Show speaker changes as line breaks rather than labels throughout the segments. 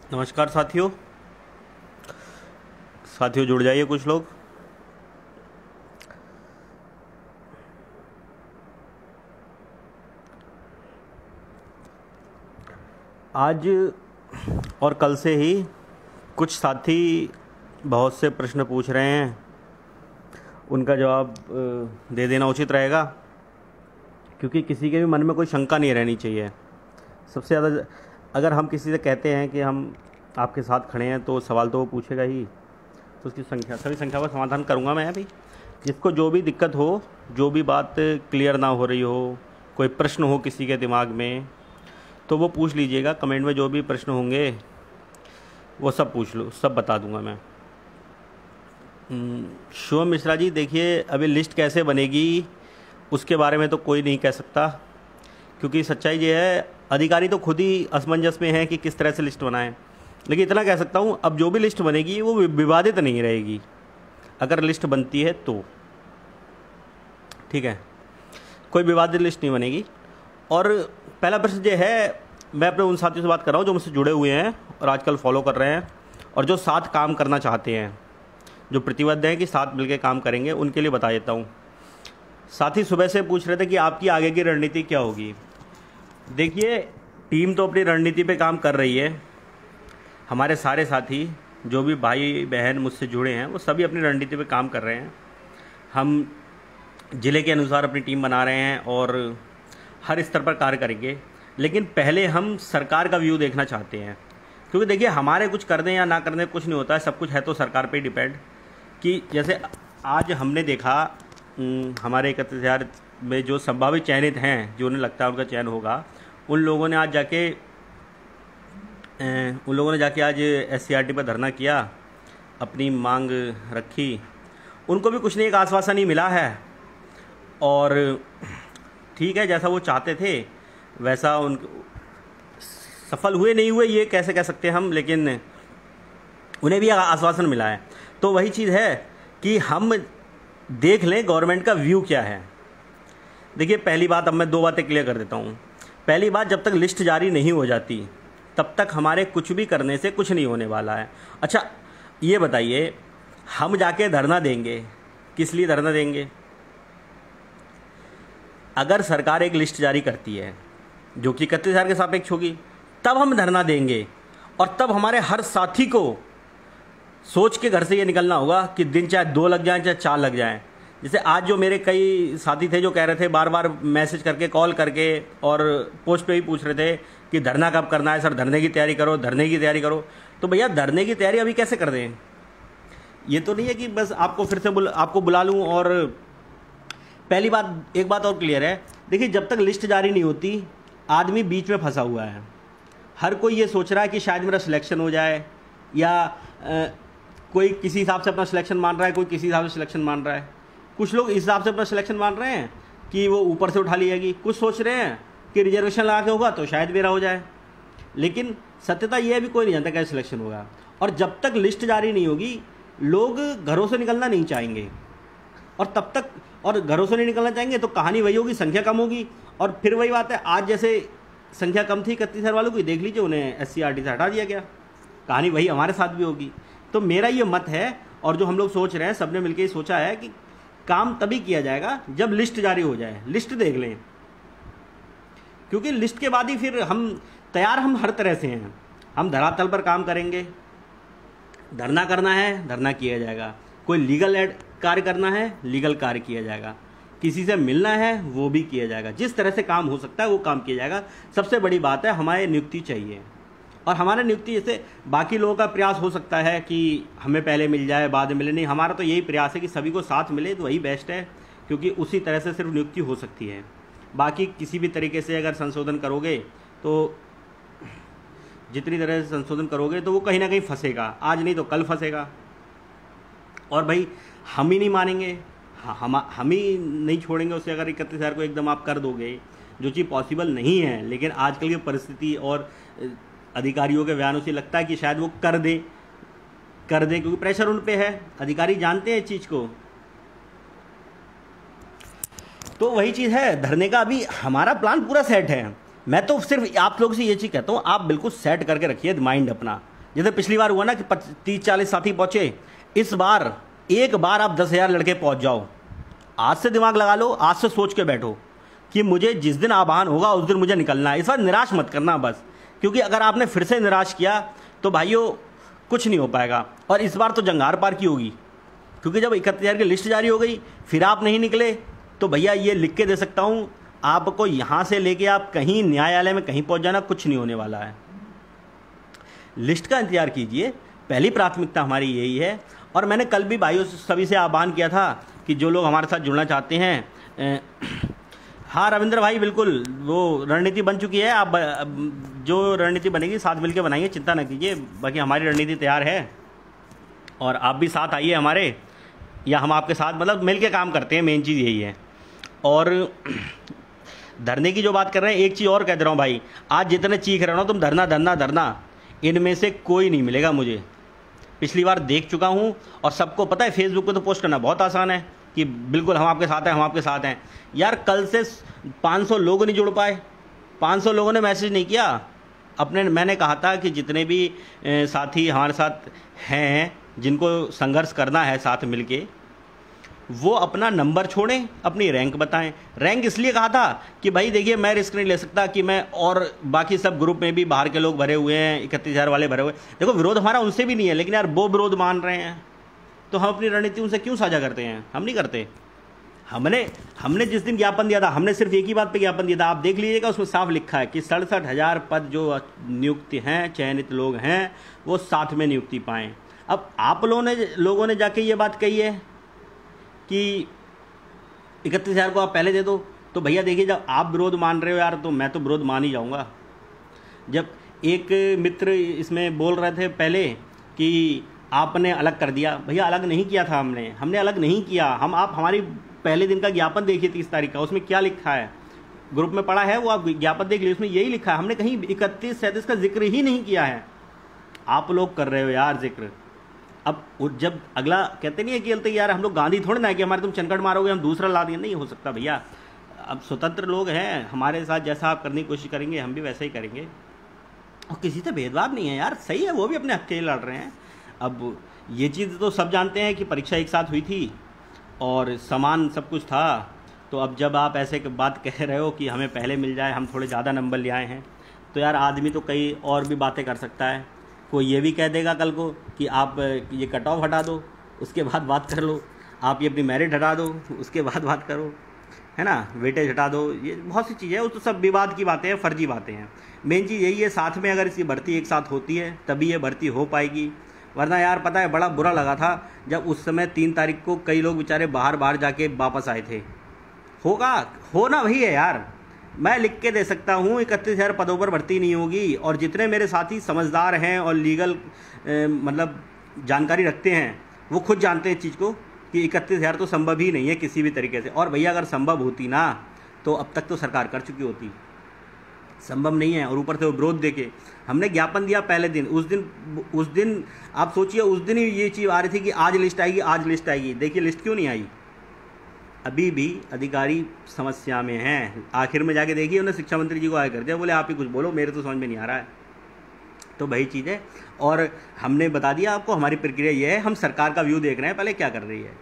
नमस्कार साथियों। जुड़ जाइए कुछ लोग। आज और कल से ही कुछ साथी बहुत से प्रश्न पूछ रहे हैं, उनका जवाब दे देना उचित रहेगा, क्योंकि किसी के भी मन में कोई शंका नहीं रहनी चाहिए। सबसे ज़्यादा अगर हम किसी से कहते हैं कि हम आपके साथ खड़े हैं तो सवाल तो वो पूछेगा ही, तो उसकी सभी संख्या का समाधान करूंगा मैं अभी। जिसको जो भी दिक्कत हो, जो भी बात क्लियर ना हो रही हो, कोई प्रश्न हो किसी के दिमाग में, तो वो पूछ लीजिएगा। कमेंट में जो भी प्रश्न होंगे वो सब पूछ लो, सब बता दूंगा मैं। शुभम मिश्रा जी, देखिए अभी लिस्ट कैसे बनेगी उसके बारे में तो कोई नहीं कह सकता, क्योंकि सच्चाई ये है अधिकारी तो खुद ही असमंजस में है कि किस तरह से लिस्ट बनाएं। लेकिन इतना कह सकता हूँ, अब जो भी लिस्ट बनेगी वो विवादित नहीं रहेगी, अगर लिस्ट बनती है तो। ठीक है, कोई विवादित लिस्ट नहीं बनेगी। और पहला प्रश्न ये है, मैं अपने उन साथियों से बात कर रहा हूँ जो मुझसे जुड़े हुए हैं और आजकल फॉलो कर रहे हैं और जो साथ काम करना चाहते हैं, जो प्रतिबद्ध हैं कि साथ मिलकर काम करेंगे, उनके लिए बता देता हूँ। साथी सुबह से पूछ रहे थे कि आपकी आगे की रणनीति क्या होगी। देखिए, टीम तो अपनी रणनीति पे काम कर रही है। हमारे सारे साथी जो भी भाई बहन मुझसे जुड़े हैं वो सभी अपनी रणनीति पे काम कर रहे हैं। हम ज़िले के अनुसार अपनी टीम बना रहे हैं और हर स्तर पर कार्य करेंगे। लेकिन पहले हम सरकार का व्यू देखना चाहते हैं, क्योंकि देखिए हमारे कुछ कर दें या ना कर दें कुछ नहीं होता है, सब कुछ है तो सरकार पे डिपेंड। कि जैसे आज हमने देखा हमारे 31,000 में जो संभावित चयनित हैं, जो उन्हें लगता है उनका चयन होगा, उन लोगों ने जाके आज SCRT पर धरना किया, अपनी मांग रखी। उनको भी कुछ नहीं, एक आश्वासन ही मिला है। और ठीक है, जैसा वो चाहते थे वैसा उन सफल हुए नहीं हुए ये कैसे कह सकते हैं हम, लेकिन उन्हें भी आश्वासन मिला है। तो वही चीज़ है कि हम देख लें गवर्नमेंट का व्यू क्या है। देखिए, पहली बात, अब मैं 2 बातें क्लियर कर देता हूँ। पहली बात, जब तक लिस्ट जारी नहीं हो जाती तब तक हमारे कुछ भी करने से कुछ नहीं होने वाला है। अच्छा ये बताइए, हम जाके धरना देंगे, किस लिए धरना देंगे? अगर सरकार एक लिस्ट जारी करती है जो कि 31,000 के सापेक्ष होगी, तब हम धरना देंगे। और तब हमारे हर साथी को सोच के घर से ये निकलना होगा कि दिन चाहे 2 लग जाएं चाहे 4 लग जाएं। जैसे आज जो मेरे कई साथी थे जो कह रहे थे, बार बार मैसेज करके, कॉल करके और पोस्ट पे भी पूछ रहे थे कि धरना कब करना है, सर धरने की तैयारी करो, धरने की तैयारी करो। तो भैया धरने की तैयारी अभी कैसे कर दें? ये तो नहीं है कि बस आपको फिर से आपको बुला लूँ। और पहली बात, एक बात और क्लियर है, देखिए जब तक लिस्ट जारी नहीं होती आदमी बीच में फंसा हुआ है। हर कोई ये सोच रहा है कि शायद मेरा सिलेक्शन हो जाए, या कोई किसी हिसाब से अपना सिलेक्शन मान रहा है, कोई किसी हिसाब से सिलेक्शन मान रहा है। कुछ लोग इस हिसाब से अपना सिलेक्शन मान रहे हैं कि वो ऊपर से उठा लिएगी, कुछ सोच रहे हैं कि रिजर्वेशन लगा के होगा तो शायद मेरा हो जाए। लेकिन सत्यता ये है, भी कोई नहीं जानता कैसे सिलेक्शन होगा। और जब तक लिस्ट जारी नहीं होगी लोग घरों से निकलना नहीं चाहेंगे, और तब तक, और घरों से नहीं निकलना चाहेंगे तो कहानी वही होगी, संख्या कम होगी। और फिर वही बात है, आज जैसे संख्या कम थी 31,000 वालों की, देख लीजिए उन्हें SCRT से हटा दिया गया। कहानी वही हमारे साथ भी होगी। तो मेरा ये मत है, और जो हम लोग सोच रहे हैं, सबने मिलकर ये सोचा है कि काम तभी किया जाएगा जब लिस्ट जारी हो जाए। लिस्ट देख लें, क्योंकि लिस्ट के बाद ही फिर हम तैयार, हम हर तरह से हैं। हम धरातल पर काम करेंगे। धरना करना है, धरना किया जाएगा। कोई लीगल कार्य करना है, लीगल कार्य किया जाएगा। किसी से मिलना है, वो भी किया जाएगा। जिस तरह से काम हो सकता है वो काम किया जाएगा। सबसे बड़ी बात है, हमारे नियुक्ति चाहिए। और हमारा नियुक्ति, जैसे बाकी लोगों का प्रयास हो सकता है कि हमें पहले मिल जाए बाद में मिले, नहीं, हमारा तो यही प्रयास है कि सभी को साथ मिले तो वही बेस्ट है, क्योंकि उसी तरह से सिर्फ नियुक्ति हो सकती है। बाकी किसी भी तरीके से अगर संशोधन करोगे तो जितनी तरह से संशोधन करोगे तो वो कहीं ना कहीं फंसेगा, आज नहीं तो कल फंसेगा। और भाई हम ही नहीं मानेंगे, हम ही नहीं छोड़ेंगे उसे। अगर 31,000 को एकदम आप कर दोगे, जो चीज़ पॉसिबल नहीं है, लेकिन आजकल की परिस्थिति और अधिकारियों के बयानों से लगता है कि शायद वो कर दे, क्योंकि प्रेशर उन पे है। अधिकारी जानते हैं इस चीज़ को। तो वही चीज़ है, धरने का अभी हमारा प्लान पूरा सेट है। मैं तो सिर्फ आप लोग से ये चीज़ कहता हूँ, आप बिल्कुल सेट करके रखिए माइंड अपना जैसे पिछली बार हुआ ना कि 30-40 साथी पहुंचे, इस बार एक बार आप 10,000 लड़के पहुंच जाओ। आज से दिमाग लगा लो, आज से सोच के बैठो कि मुझे जिस दिन आह्वान होगा उस दिन मुझे निकलना है। इस बार निराश मत करना बस, क्योंकि अगर आपने फिर से निराश किया तो भाइयों कुछ नहीं हो पाएगा। और इस बार तो जंगार पार की होगी, क्योंकि जब 31,000 की लिस्ट जारी हो गई फिर आप नहीं निकले तो भैया ये लिख के दे सकता हूँ आपको, यहाँ से लेके आप कहीं न्यायालय में कहीं पहुँच जाना, कुछ नहीं होने वाला है। लिस्ट का इंतजार कीजिए, पहली प्राथमिकता हमारी यही है। और मैंने कल भी भाइयों सभी से आह्वान किया था कि जो लोग हमारे साथ जुड़ना चाहते हैं, हाँ रविंद्र भाई बिल्कुल वो रणनीति बन चुकी है। आप जो रणनीति बनेगी साथ मिलकर बनाएंगे, चिंता न कीजिए। बाकी हमारी रणनीति तैयार है और आप भी साथ आइए हमारे, या हम आपके साथ मतलब मिल के काम करते हैं, मेन चीज़ यही है। और धरने की जो बात कर रहे हैं, एक चीज़ और कह दे रहा हूँ भाई, आज जितने चीख रहे हो ना तुम धरना धरना धरना, इनमें से कोई नहीं मिलेगा मुझे। पिछली बार देख चुका हूँ और सबको पता है, फेसबुक पे तो पोस्ट करना बहुत आसान है कि बिल्कुल हम आपके साथ हैं, हम आपके साथ हैं। यार कल से 500 लोग नहीं जुड़ पाए, 500 लोगों ने मैसेज नहीं किया अपने। मैंने कहा था कि जितने भी साथी हमारे साथ हैं, जिनको संघर्ष करना है साथ मिलके, वो अपना नंबर छोड़ें, अपनी रैंक बताएं। रैंक इसलिए कहा था कि भाई देखिए मैं रिस्क नहीं ले सकता कि मैं, और बाकी सब ग्रुप में भी बाहर के लोग भरे हुए हैं, 31,000 वाले भरे हुए। देखो विरोध हमारा उनसे भी नहीं है, लेकिन यार वो विरोध मान रहे हैं तो हम अपनी रणनीति उनसे क्यों साझा करते हैं? हम नहीं करते। हमने जिस दिन ज्ञापन दिया था, हमने सिर्फ एक ही बात पे ज्ञापन दिया था, आप देख लीजिएगा, उसमें साफ लिखा है कि 67,000 पद जो नियुक्ति हैं, चयनित लोग हैं, वो साथ में नियुक्ति पाएँ। अब आप लोगों ने जाके ये बात कही है कि 31,000 को आप पहले दे दो, तो भैया देखिए जब आप विरोध मान रहे हो यार, तो मैं तो विरोध मान ही जाऊंगा। जब एक मित्र इसमें बोल रहे थे पहले कि आपने अलग कर दिया, भैया अलग नहीं किया था हमने अलग नहीं किया। आप हमारी पहले दिन का ज्ञापन देखिए 30 तारीख का, उसमें क्या लिखा है, ग्रुप में पड़ा है वो, आप ज्ञापन देख लीजिए, उसमें यही लिखा है। हमने कहीं 31-37 का जिक्र ही नहीं किया है। आप लोग कर रहे हो यार जिक्र। अब जब अगला कहते नहीं है कि यार हम लोग गांधी थोड़े ना है कि हमारे तुम चनकट मारोगे हम दूसरा ला देंगे, नहीं हो सकता भैया। अब स्वतंत्र लोग हैं, हमारे साथ जैसा आप करने की कोशिश करेंगे हम भी वैसा ही करेंगे, और किसी से भेदभाव नहीं है यार, सही है, वो भी अपने हक के लिए लड़ रहे हैं। अब ये चीज़ तो सब जानते हैं कि परीक्षा एक साथ हुई थी और समान सब कुछ था, तो अब जब आप ऐसे बात कह रहे हो कि हमें पहले मिल जाए, हम थोड़े ज़्यादा नंबर ले आए हैं, तो यार आदमी तो कई और भी बातें कर सकता है। कोई ये भी कह देगा कल को कि आप ये कट ऑफ हटा दो, उसके बाद बात कर लो, आप ये अपनी मेरिट हटा दो, उसके बाद बात करो, है ना, वेटेज हटा दो। ये बहुत सी चीज़ें हैं, वो तो सब विवाद की बातें हैं, फर्जी बातें हैं। मेन चीज़ यही है, साथ में अगर इसकी भर्ती एक साथ होती है तभी ये भर्ती हो पाएगी। वरना यार पता है बड़ा बुरा लगा था जब उस समय 3 तारीख को कई लोग बेचारे बाहर जाके वापस आए थे। होना वही है यार, मैं लिख के दे सकता हूँ 31,000 पदों पर भर्ती नहीं होगी। और जितने मेरे साथी समझदार हैं और लीगल मतलब जानकारी रखते हैं, वो खुद जानते हैं इस चीज़ को कि 31,000 तो संभव ही नहीं है किसी भी तरीके से। और भैया अगर संभव होती ना तो अब तक तो सरकार कर चुकी होती, संभव नहीं है। और ऊपर से वो विरोध देके हमने ज्ञापन दिया पहले दिन, उस दिन आप सोचिए, उस दिन ही ये चीज़ आ रही थी कि आज लिस्ट आएगी, आज लिस्ट आएगी। देखिए लिस्ट क्यों नहीं आई, अभी भी अधिकारी समस्या में हैं। आखिर में जाके देखिए उन्हें शिक्षा मंत्री जी को आया कर दिया, बोले आप ही कुछ बोलो, मेरे तो समझ में नहीं आ रहा है। तो वही चीज़ है, और हमने बता दिया आपको हमारी प्रक्रिया ये है। हम सरकार का व्यू देख रहे हैं पहले क्या कर रही है,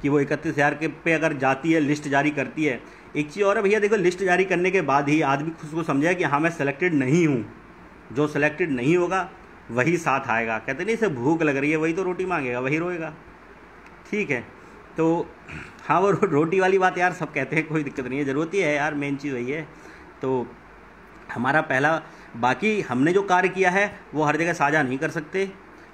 कि वो 31,000 के पे अगर जाती है, लिस्ट जारी करती है। एक चीज़ और है भैया, देखो लिस्ट जारी करने के बाद ही आदमी खुद को समझे कि हाँ मैं सेलेक्टेड नहीं हूँ। जो सेलेक्टेड नहीं होगा वही साथ आएगा। कहते नहीं इसे भूख लग रही है, वही तो रोटी मांगेगा, वही रोएगा। ठीक है, तो हाँ वो रोटी वाली बात यार सब कहते हैं, कोई दिक्कत नहीं है, ज़रूरत ही है यार, मेन चीज़ वही है। तो हमारा पहला, बाकी हमने जो कार्य किया है वो हर जगह साझा नहीं कर सकते।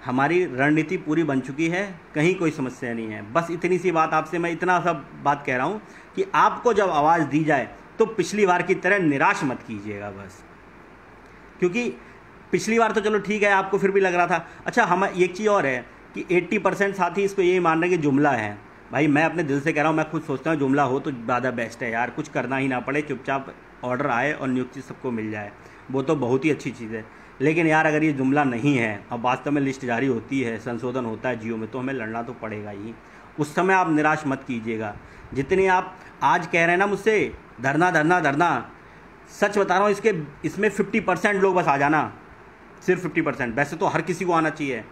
हमारी रणनीति पूरी बन चुकी है, कहीं कोई समस्या नहीं है। बस इतनी सी बात आपसे मैं इतना सब बात कह रहा हूँ कि आपको जब आवाज़ दी जाए तो पिछली बार की तरह निराश मत कीजिएगा बस। क्योंकि पिछली बार तो चलो ठीक है, आपको फिर भी लग रहा था। अच्छा, हम एक चीज़ और है कि 80% साथी इसको यही मान रहे हैं कि जुमला है। भाई मैं अपने दिल से कह रहा हूँ, मैं खुद सोचता हूँ जुमला हो तो ज़्यादा बेस्ट है यार, कुछ करना ही ना पड़े, चुपचाप ऑर्डर आए और नियुक्ति सबको मिल जाए, वो तो बहुत ही अच्छी चीज़ है। लेकिन यार अगर ये जुमला नहीं है, अब वास्तव में लिस्ट जारी होती है, संशोधन होता है जियो में, तो हमें लड़ना तो पड़ेगा ही। उस समय आप निराश मत कीजिएगा। जितने आप आज कह रहे हैं ना मुझसे धरना धरना धरना, सच बता रहा हूँ, इसमें 50% लोग बस आ जाना, सिर्फ 50%। वैसे तो हर किसी को आना चाहिए।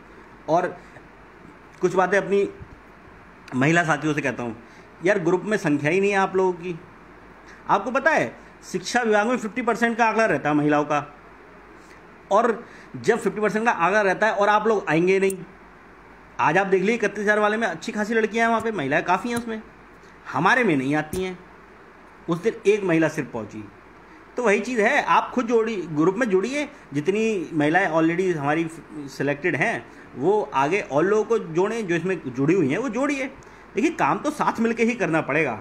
और कुछ बातें अपनी महिला साथियों से कहता हूँ, यार ग्रुप में संख्या ही नहीं है आप लोगों की। आपको पता है शिक्षा विभाग में 50% का आंकड़ा रहता है महिलाओं का, और जब 50% का आंकड़ा रहता है और आप लोग आएंगे नहीं। आज आप देख लीजिए 31,000 वाले में अच्छी खासी लड़कियां हैं, वहाँ पे महिलाएं काफ़ी हैं उसमें, हमारे में नहीं आती हैं। उस दिन एक महिला सिर्फ पहुंची। तो वही चीज़ है, आप खुद जोड़ी, ग्रुप में जुड़िए। जितनी महिलाएं ऑलरेडी हमारी सिलेक्टेड हैं वो आगे और लोगों को जोड़ें, जो इसमें जुड़ी हुई हैं वो जोड़िए। देखिए काम तो साथ मिलकर ही करना पड़ेगा।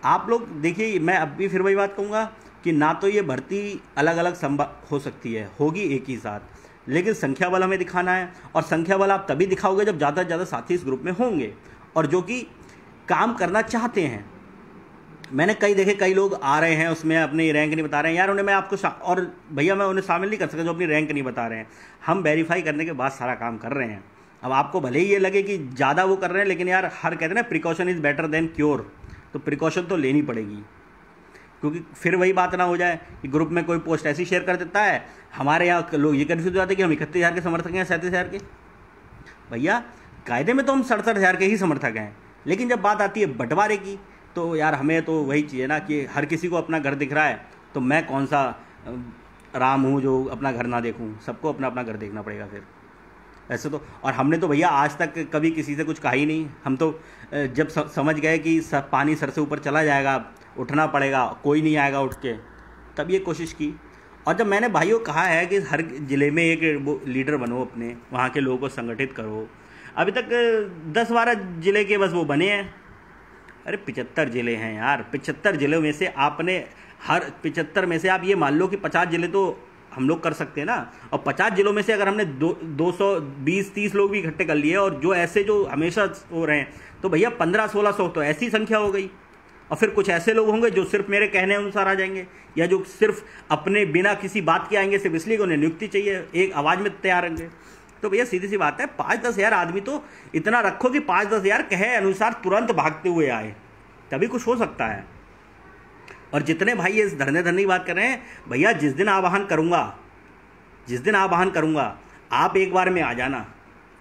आप लोग देखिए, मैं अब भी फिर वही बात कहूँगा कि ना तो ये भर्ती अलग अलग हो सकती है, होगी एक ही साथ, लेकिन संख्या बल हमें दिखाना है। और संख्या बल आप तभी दिखाओगे जब ज़्यादा से ज़्यादा साथी इस ग्रुप में होंगे और जो कि काम करना चाहते हैं। मैंने कई लोग आ रहे हैं उसमें अपनी रैंक नहीं बता रहे हैं, यार उन्हें मैं आपको और भैया मैं उन्हें शामिल नहीं कर सकता जो अपनी रैंक नहीं बता रहे हैं। हम वेरीफाई करने के बाद सारा काम कर रहे हैं। अब आपको भले ही ये लगे कि ज़्यादा वो कर रहे हैं, लेकिन यार हर कहते हैं ना precaution is better than cure, तो प्रिकॉशन तो लेनी पड़ेगी। क्योंकि फिर वही बात ना हो जाए कि ग्रुप में कोई पोस्ट ऐसी शेयर कर देता है, हमारे यहाँ लोग ये कन्फ्यूज हो जाते हैं कि हम 31,000 के समर्थक हैं, 37,000 के। भैया कायदे में तो हम 67,000 के ही समर्थक हैं, लेकिन जब बात आती है बंटवारे की तो यार हमें तो वही चाहिए ना कि हर किसी को अपना घर दिख रहा है, तो मैं कौन सा राम हूँ जो अपना घर ना देखूँ। सबको अपना अपना घर देखना पड़ेगा फिर। ऐसे तो, और हमने तो भैया आज तक कभी किसी से कुछ कहा ही नहीं। हम तो जब समझ गए कि पानी सर से ऊपर चला जाएगा, उठना पड़ेगा, कोई नहीं आएगा उठ के, तब ये कोशिश की। और जब मैंने भाइयों कहा है कि हर ज़िले में एक वो लीडर बनो, अपने वहाँ के लोगों को संगठित करो, अभी तक 10-12 ज़िले के बस वो बने हैं। अरे 75 ज़िले हैं यार, 75 ज़िलों में से आपने हर 75 में से आप ये मान लो कि 50 ज़िले तो हम लोग कर सकते हैं ना। और 50 ज़िलों में से अगर हमने 220-30 लोग भी इकट्ठे कर लिए, और जो ऐसे जो हमेशा हो रहे हैं, तो भैया 1500-1600 तो ऐसी संख्या हो गई। और फिर कुछ ऐसे लोग होंगे जो सिर्फ मेरे कहने अनुसार आ जाएंगे, या जो सिर्फ अपने बिना किसी बात के आएंगे, सिर्फ इसलिए कि उन्हें नियुक्ति चाहिए, एक आवाज़ में तैयार रहेंगे। तो भैया सीधी सी बात है, 5-10 हज़ार आदमी तो इतना रखो कि 5-10 हज़ार कहे अनुसार तुरंत भागते हुए आए, तभी कुछ हो सकता है। और जितने भाई इस धरने की बात कर रहे हैं, भैया जिस दिन आवाहन करूँगा आप एक बार में आ जाना,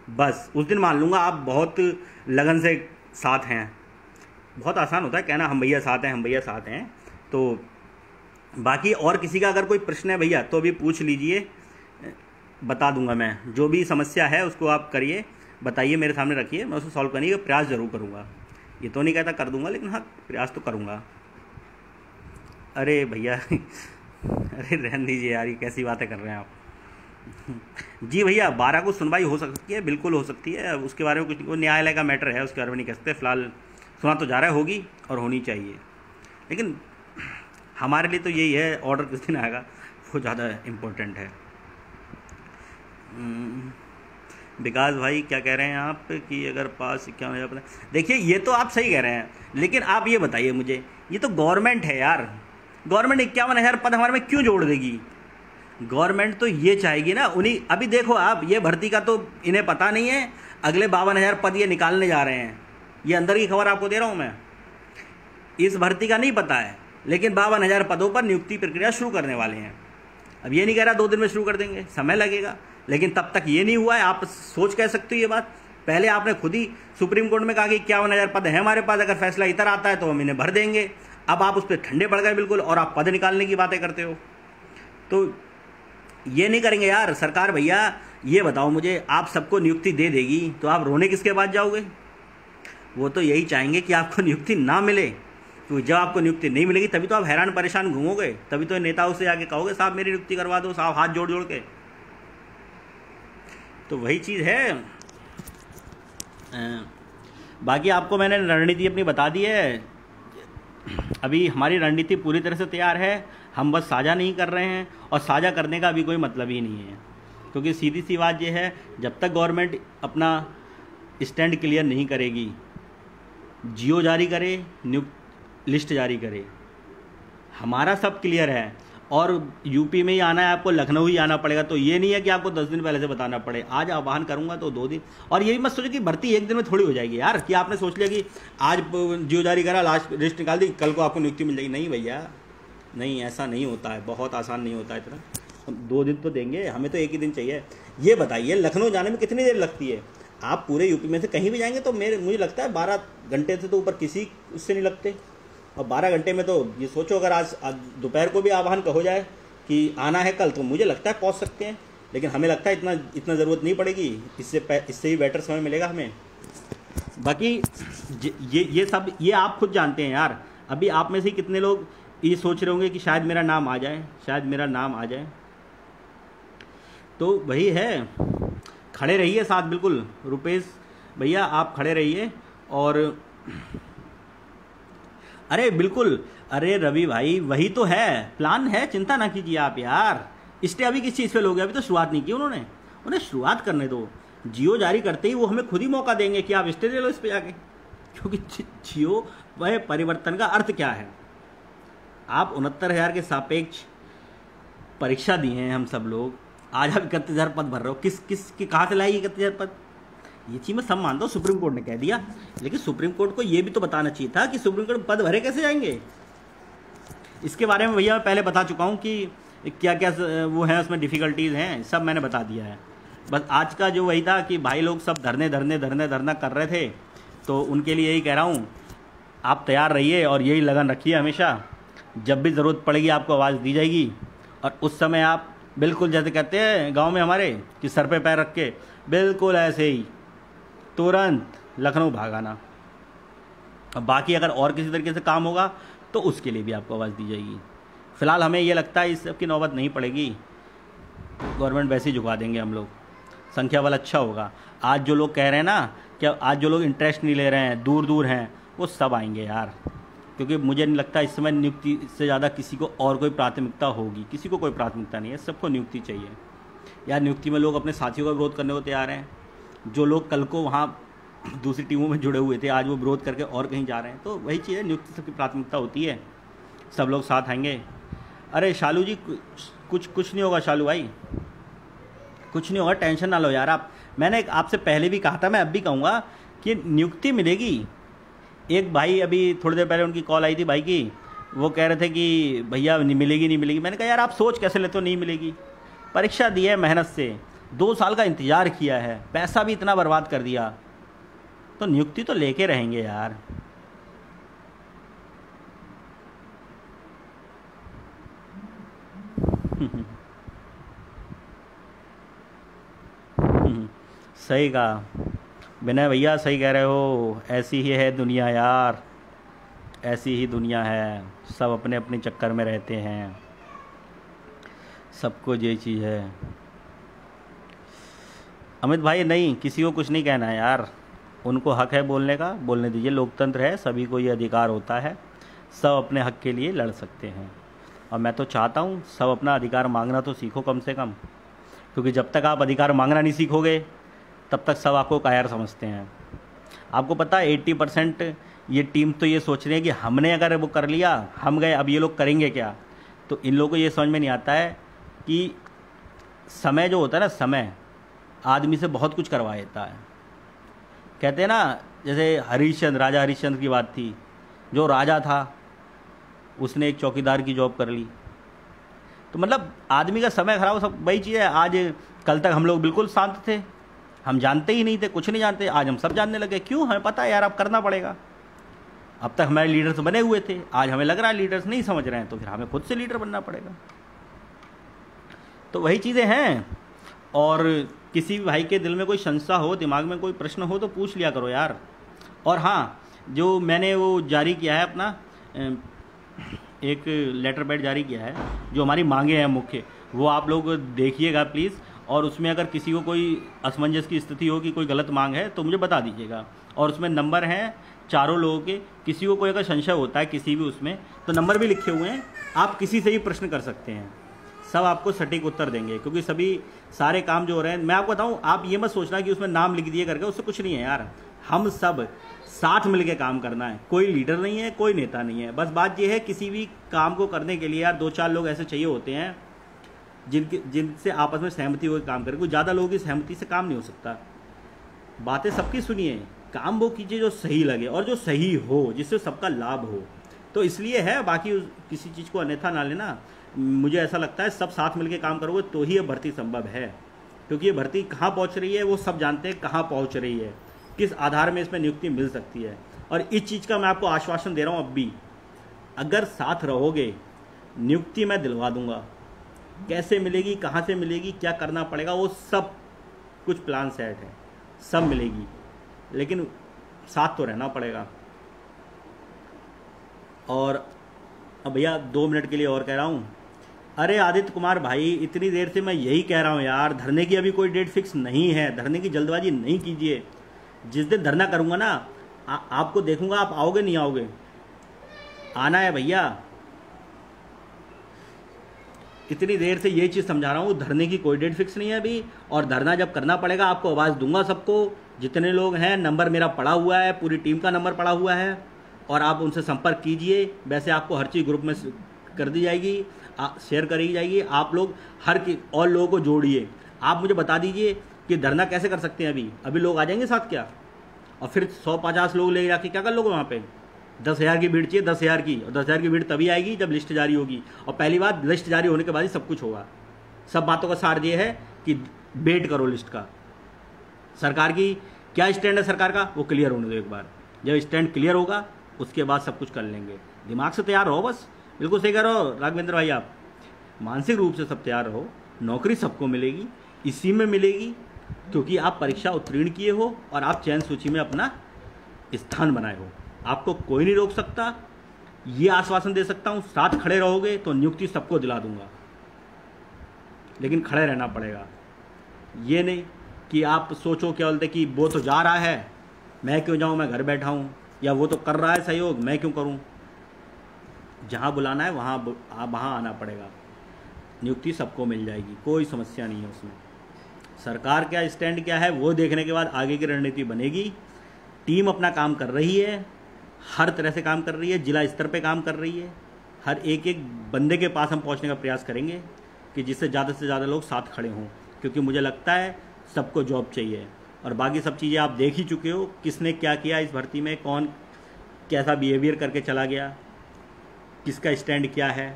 बस उस दिन मान लूँगा आप बहुत लगन से साथ हैं। बहुत आसान होता है कहना हम भैया साथ हैं। तो बाकी और किसी का अगर कोई प्रश्न है भैया तो अभी पूछ लीजिए, बता दूंगा मैं। जो भी समस्या है उसको आप करिए, बताइए, मेरे सामने रखिए, मैं उसको सॉल्व करने का प्रयास ज़रूर करूंगा। ये तो नहीं कहता कर दूंगा, लेकिन हाँ प्रयास तो करूंगा। अरे भैया अरे रहने दीजिए यार, ये कैसी बातें कर रहे हैं आप। जी भैया 12 को सुनवाई हो सकती है, बिल्कुल हो सकती है। उसके बारे में कुछ न्यायालय का मैटर है, उसके बारे में नहीं कह सकते। फिलहाल सुना तो जा रहा है, होगी और होनी चाहिए, लेकिन हमारे लिए तो यही है, ऑर्डर किस दिन आएगा वो ज़्यादा इम्पोर्टेंट है। विकास भाई क्या कह रहे हैं आप कि अगर पास 51,000, देखिए ये तो आप सही कह रहे हैं, लेकिन आप ये बताइए मुझे, ये तो गवर्नमेंट है यार, गवर्नमेंट 51,000 पद हमारे में क्यों जोड़ देगी? गवर्नमेंट तो ये चाहेगी ना उन्हीं, अभी देखो आप, ये भर्ती का तो इन्हें पता नहीं है, अगले 52,000 पद ये निकालने जा रहे हैं। ये अंदर की खबर आपको दे रहा हूँ मैं, इस भर्ती का नहीं पता है, लेकिन 52,000 पदों पर नियुक्ति प्रक्रिया शुरू करने वाले हैं। अब ये नहीं कह रहा 2 दिन में शुरू कर देंगे, समय लगेगा, लेकिन तब तक ये नहीं हुआ है। आप सोच कह सकते हो ये बात, पहले आपने खुद ही सुप्रीम कोर्ट में कहा कि 51,000 पद है हमारे पास, अगर फैसला इधर आता है तो हम इन्हें भर देंगे। अब आप उस पर ठंडे पड़ गए बिल्कुल, और आप पद निकालने की बातें करते हो। तो ये नहीं करेंगे यार सरकार। भैया ये बताओ मुझे, आप सबको नियुक्ति दे देगी तो आप रोने किसके बाद जाओगे? वो तो यही चाहेंगे कि आपको नियुक्ति ना मिले, क्योंकि जब आपको नियुक्ति नहीं मिलेगी तभी तो आप हैरान परेशान घूमोगे, तभी तो नेताओं से आके कहोगे साहब मेरी नियुक्ति करवा दो साहब, हाथ जोड़ जोड़ के। तो वही चीज़ है। बाकी आपको मैंने रणनीति अपनी बता दी है। अभी हमारी रणनीति पूरी तरह से तैयार है, हम बस साझा नहीं कर रहे हैं, और साझा करने का अभी कोई मतलब ही नहीं है, क्योंकि सीधी सी बात ये है, जब तक गवर्नमेंट अपना स्टैंड क्लियर नहीं करेगी, जियो जारी करे, लिस्ट जारी करे, हमारा सब क्लियर है। और यूपी में ही आना है आपको, लखनऊ ही आना पड़ेगा। तो ये नहीं है कि आपको 10 दिन पहले से बताना पड़े, आज आह्वान करूंगा तो 2 दिन। और ये भी मत सोचो कि भर्ती 1 दिन में थोड़ी हो जाएगी यार, कि आपने सोच लिया कि आज जियो जारी करा, लास्ट लिस्ट निकाल दी, कल को आपको नियुक्ति मिल जाएगी। नहीं भैया, नहीं, ऐसा नहीं होता है, बहुत आसान नहीं होता है इतना। हम 2 दिन तो देंगे, हमें तो एक ही दिन चाहिए। ये बताइए लखनऊ जाने में कितनी देर लगती है? आप पूरे यूपी में से कहीं भी जाएंगे तो मुझे लगता है 12 घंटे से तो ऊपर किसी उससे नहीं लगते। और 12 घंटे में तो ये सोचो, अगर आज दोपहर को भी आह्वान हो जाए कि आना है कल, तो मुझे लगता है पहुंच सकते हैं। लेकिन हमें लगता है इतना ज़रूरत नहीं पड़ेगी, इससे ही बेटर समय मिलेगा हमें। बाकी ये सब ये आप खुद जानते हैं यार। अभी आप में से कितने लोग ये सोच रहे होंगे कि शायद मेरा नाम आ जाए, शायद मेरा नाम आ जाए। तो वही है, खड़े रहिए साथ, बिल्कुल रुपेश भैया आप खड़े रहिए। और अरे बिल्कुल, अरे रवि भाई वही तो है, प्लान है, चिंता ना कीजिए आप यार। स्टे अभी किस चीज़ पे लोगे? अभी तो शुरुआत नहीं की उन्होंने, उन्हें शुरुआत करने दो। जियो जारी करते ही वो हमें खुद ही मौका देंगे कि आप स्टे ले लो इस पे जाके। क्योंकि जियो वह परिवर्तन का अर्थ क्या है? आप 69,000 के सापेक्ष परीक्षा दी हैं हम सब लोग, आज आप 31,000 पद भर रहे हो। किस कहाँ से लाएगी 31,000 पद? ये चीज़ मैं सब मानता हूँ, सुप्रीम कोर्ट ने कह दिया, लेकिन सुप्रीम कोर्ट को ये भी तो बताना चाहिए था कि सुप्रीम कोर्ट पद भरे कैसे जाएंगे। इसके बारे में भैया मैं पहले बता चुका हूँ कि क्या क्या वो हैं, उसमें डिफ़िकल्टीज़ हैं, सब मैंने बता दिया है। बस आज का जो वही था कि भाई लोग सब धरना कर रहे थे, तो उनके लिए यही कह रहा हूँ, आप तैयार रहिए और यही लगन रखिए हमेशा। जब भी ज़रूरत पड़ेगी आपको आवाज़ दी जाएगी, और उस समय आप बिल्कुल जैसे कहते हैं गांव में हमारे कि सर पे पैर रख के बिल्कुल ऐसे ही तुरंत लखनऊ भागाना। अब बाकी अगर और किसी तरीके से काम होगा तो उसके लिए भी आपको आवाज़ दी जाएगी। फ़िलहाल हमें ये लगता है इस सब की नौबत नहीं पड़ेगी, गवर्नमेंट वैसे ही झुका देंगे हम लोग, संख्या वाला अच्छा होगा। आज जो लोग कह रहे हैं ना कि आज जो लोग इंटरेस्ट नहीं ले रहे हैं, दूर दूर हैं, वो सब आएंगे यार। क्योंकि मुझे नहीं लगता इस समय नियुक्ति से ज़्यादा किसी को और कोई प्राथमिकता होगी। किसी को कोई प्राथमिकता नहीं है, सबको नियुक्ति चाहिए यार। नियुक्ति में लोग अपने साथियों का विरोध करने को तैयार हैं। जो लोग कल को वहाँ दूसरी टीमों में जुड़े हुए थे, आज वो विरोध करके और कहीं जा रहे हैं। तो वही चीज़ है, नियुक्ति सबकी प्राथमिकता होती है, सब लोग साथ आएंगे। अरे शालू जी कुछ नहीं होगा, शालू भाई कुछ नहीं होगा, टेंशन ना लो यार आप। मैंने आपसे पहले भी कहा था, मैं अब भी कहूँगा कि नियुक्ति मिलेगी। एक भाई अभी थोड़ी देर पहले उनकी कॉल आई थी भाई की, वो कह रहे थे कि भैया नहीं मिलेगी। मैंने कहा यार आप सोच कैसे लेते हो नहीं मिलेगी? परीक्षा दी है मेहनत से, 2 साल का इंतज़ार किया है, पैसा भी इतना बर्बाद कर दिया, तो नियुक्ति तो लेके रहेंगे यार। सही कहा विनय भैया, सही कह रहे हो। ऐसी ही है दुनिया यार, ऐसी ही दुनिया है, सब अपने अपने चक्कर में रहते हैं, सबको ये चीज़ है। अमित भाई नहीं, किसी को कुछ नहीं कहना है यार, उनको हक है बोलने का, बोलने दीजिए। लोकतंत्र है, सभी को ये अधिकार होता है, सब अपने हक के लिए लड़ सकते हैं। और मैं तो चाहता हूँ सब अपना अधिकार मांगना तो सीखो कम से कम, क्योंकि जब तक आप अधिकार मांगना नहीं सीखोगे तब तक सब आपको कायर समझते हैं। आपको पता है 80% ये टीम तो ये सोच रही है कि हमने अगर वो कर लिया, हम गए, अब ये लोग करेंगे क्या। तो इन लोगों को ये समझ में नहीं आता है कि समय जो होता है ना, समय आदमी से बहुत कुछ करवा देता है। कहते हैं ना, जैसे राजा हरिश्चंद्र की बात थी, जो राजा था उसने एक चौकीदार की जॉब कर ली। तो मतलब आदमी का समय खराब, सब वही चीज़ है। आज कल तक हम लोग बिल्कुल शांत थे, हम जानते ही नहीं थे, कुछ नहीं जानते, आज हम सब जानने लगे। क्यों? हमें पता है यार अब करना पड़ेगा। अब तक हमारे लीडर्स बने हुए थे, आज हमें लग रहा है लीडर्स नहीं समझ रहे हैं, तो फिर हमें खुद से लीडर बनना पड़ेगा। तो वही चीज़ें हैं। और किसी भी भाई के दिल में कोई संशय हो, दिमाग में कोई प्रश्न हो तो पूछ लिया करो यार। और हाँ, जो मैंने वो जारी किया है अपना एक लेटर पैड जारी किया है, जो हमारी मांगे हैं मुख्य, वो आप लोग देखिएगा प्लीज़। और उसमें अगर किसी को कोई असमंजस की स्थिति हो कि कोई गलत मांग है तो मुझे बता दीजिएगा। और उसमें नंबर हैं चारों लोगों के, किसी को कोई अगर संशय होता है किसी भी उसमें, तो नंबर भी लिखे हुए हैं, आप किसी से भी प्रश्न कर सकते हैं, सब आपको सटीक उत्तर देंगे। क्योंकि सभी सारे काम जो हो रहे हैं, मैं आपको बताऊं, आप ये मत सोचना कि उसमें नाम लिख दिए करके, उससे कुछ नहीं है यार। हम सब साथ मिलके काम करना है, कोई लीडर नहीं है, कोई नेता नहीं है। बस बात ये है, किसी भी काम को करने के लिए यार 2-4 लोग ऐसे चाहिए होते हैं जिनसे आपस में सहमति होकर काम करें। कोई ज़्यादा लोगों की सहमति से काम नहीं हो सकता। बातें सबकी सुनिए, काम वो कीजिए जो सही लगे और जो सही हो, जिससे सबका लाभ हो। तो इसलिए है, बाकी किसी चीज़ को अन्यथा ना लेना। मुझे ऐसा लगता है सब साथ मिलकर काम करोगे तो ही ये भर्ती संभव है, क्योंकि ये भर्ती कहाँ पहुँच रही है वो सब जानते हैं, कहाँ पहुँच रही है, किस आधार में इसमें नियुक्ति मिल सकती है। और इस चीज़ का मैं आपको आश्वासन दे रहा हूँ अब भी, अगर साथ रहोगे नियुक्ति मैं दिलवा दूंगा। कैसे मिलेगी, कहाँ से मिलेगी, क्या करना पड़ेगा, वो सब कुछ प्लान सेट है, सब मिलेगी, लेकिन साथ तो रहना पड़ेगा। और अब भैया 2 मिनट के लिए और कह रहा हूँ, अरे आदित्य कुमार भाई, इतनी देर से मैं यही कह रहा हूँ यार, धरने की अभी कोई डेट फिक्स नहीं है, धरने की जल्दबाजी नहीं कीजिए। जिस दिन धरना करूँगा ना आपको देखूंगा, आप आओगे नहीं आओगे, आना है भैया। इतनी देर से ये चीज़ समझा रहा हूँ, धरने की कोई डेट फिक्स नहीं है अभी, और धरना जब करना पड़ेगा आपको आवाज़ दूंगा सबको, जितने लोग हैं, नंबर मेरा पड़ा हुआ है, पूरी टीम का नंबर पड़ा हुआ है, और आप उनसे संपर्क कीजिए। वैसे आपको हर चीज़ ग्रुप में कर दी जाएगी, शेयर करी जाएगी। आप लोग और लोगों को जोड़िए। आप मुझे बता दीजिए कि धरना कैसे कर सकते हैं। अभी लोग आ जाएंगे साथ क्या, और फिर 150 लोग ले जाके क्या कर लोगे वहाँ पे? 10,000 की भीड़ चाहिए, 10,000 की, और 10,000 की भीड़ तभी आएगी जब लिस्ट जारी होगी। और पहली बात, लिस्ट जारी होने के बाद ही सब कुछ होगा। सब बातों का सार ये है कि वेट करो लिस्ट का। सरकार की क्या स्टैंड है, सरकार का वो क्लियर होने दो एक बार। जब स्टैंड क्लियर होगा उसके बाद सब कुछ कर लेंगे। दिमाग से तैयार रहो बस। बिल्कुल सही कह रहे हो राघवेंद्र भाई, आप मानसिक रूप से सब तैयार रहो। नौकरी सबको मिलेगी, इसी में मिलेगी, क्योंकि आप परीक्षा उत्तीर्ण किए हो और आप चयन सूची में अपना स्थान बनाए हो। आपको कोई नहीं रोक सकता, ये आश्वासन दे सकता हूँ। साथ खड़े रहोगे तो नियुक्ति सबको दिला दूंगा, लेकिन खड़े रहना पड़ेगा। ये नहीं कि आप सोचो क्या बोलते कि वो तो जा रहा है, मैं क्यों जाऊँ, मैं घर बैठा हूँ, या वो तो कर रहा है सहयोग, मैं क्यों करूँ। जहाँ बुलाना है वहाँ आना पड़ेगा। नियुक्ति सबको मिल जाएगी, कोई समस्या नहीं है उसमें। सरकार क्या स्टैंड क्या है वो देखने के बाद आगे की रणनीति बनेगी। टीम अपना काम कर रही है, हर तरह से काम कर रही है, जिला स्तर पे काम कर रही है। हर एक बंदे के पास हम पहुंचने का प्रयास करेंगे कि जिससे ज़्यादा लोग साथ खड़े हों, क्योंकि मुझे लगता है सबको जॉब चाहिए। और बाकी सब चीज़ें आप देख ही चुके हो, किसने क्या किया इस भर्ती में, कौन कैसा बिहेवियर करके चला गया, किसका स्टैंड क्या है।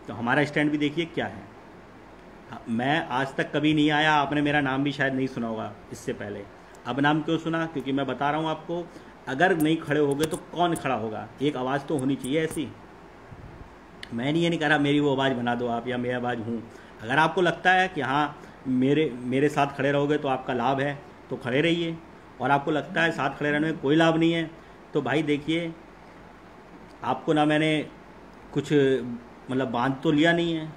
तो हमारा स्टैंड भी देखिए क्या है। मैं आज तक कभी नहीं आया, आपने मेरा नाम भी शायद नहीं सुना होगा इससे पहले। अब नाम क्यों सुना? क्योंकि मैं बता रहा हूँ आपको, अगर नहीं खड़े होगे तो कौन खड़ा होगा। एक आवाज़ तो होनी चाहिए ऐसी। मैं ये नहीं कह रहा मेरी वो आवाज़ बना दो आप, या मैं आवाज़ हूँ। अगर आपको लगता है कि हाँ मेरे साथ खड़े रहोगे तो आपका लाभ है, तो खड़े रहिए। और आपको लगता है साथ खड़े रहने में कोई लाभ नहीं है, तो भाई देखिए, आपको ना मैंने कुछ मतलब बांध तो लिया नहीं है,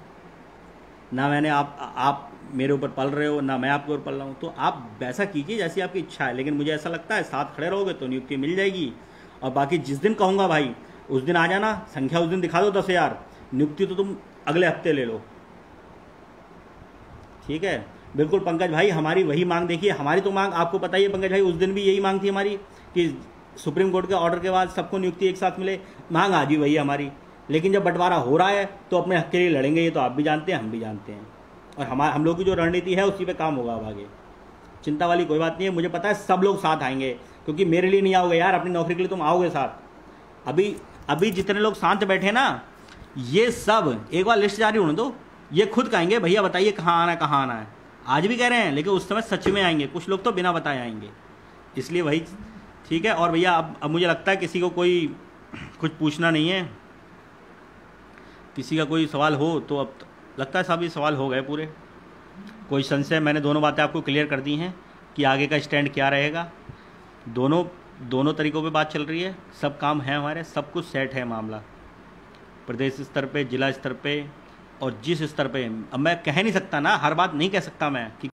ना मैंने आप मेरे ऊपर पल रहे हो, ना मैं आपके ऊपर पल रहा हूँ। तो आप वैसा कीजिए जैसी आपकी इच्छा है, लेकिन मुझे ऐसा लगता है साथ खड़े रहोगे तो नियुक्ति मिल जाएगी। और बाकी जिस दिन कहूँगा भाई उस दिन आ जाना, संख्या उस दिन दिखा दो 10,000, नियुक्ति तो तुम अगले हफ्ते ले लो, ठीक है। बिल्कुल पंकज भाई, हमारी वही मांग देखिए। हमारी तो मांग आपको पता ही है पंकज भाई, उस दिन भी यही मांग थी हमारी कि सुप्रीम कोर्ट के ऑर्डर के बाद सबको नियुक्ति एक साथ मिले। मांग आज भी वही है हमारी, लेकिन जब बंटवारा हो रहा है तो अपने हक के लिए लड़ेंगे, ये तो आप भी जानते हैं, हम भी जानते हैं। और हम लोग की जो रणनीति है उसी पे काम होगा अब आगे। चिंता वाली कोई बात नहीं है। मुझे पता है सब लोग साथ आएंगे, क्योंकि मेरे लिए नहीं आओगे यार, अपनी नौकरी के लिए तुम आओगे साथ। अभी जितने लोग शांत बैठे ना, ये सब एक बार लिस्ट जारी होने दो, ये खुद कहेंगे भैया बताइए कहाँ आना है, कहाँ आना है। आज भी कह रहे हैं, लेकिन उस समय सच में आएंगे। कुछ लोग तो बिना बताए आएंगे, इसलिए वही ठीक है। और भैया अब मुझे लगता है किसी को कोई कुछ पूछना नहीं है। किसी का कोई सवाल हो तो अब लगता है सभी सवाल हो गए पूरे। कोई संशय, मैंने दोनों बातें आपको क्लियर कर दी हैं कि आगे का स्टैंड क्या रहेगा। दोनों तरीक़ों पे बात चल रही है, सब काम है हमारे, सब कुछ सेट है मामला, प्रदेश स्तर पे, जिला स्तर पे, और जिस स्तर पे। अब मैं कह नहीं सकता ना, हर बात नहीं कह सकता मैं कि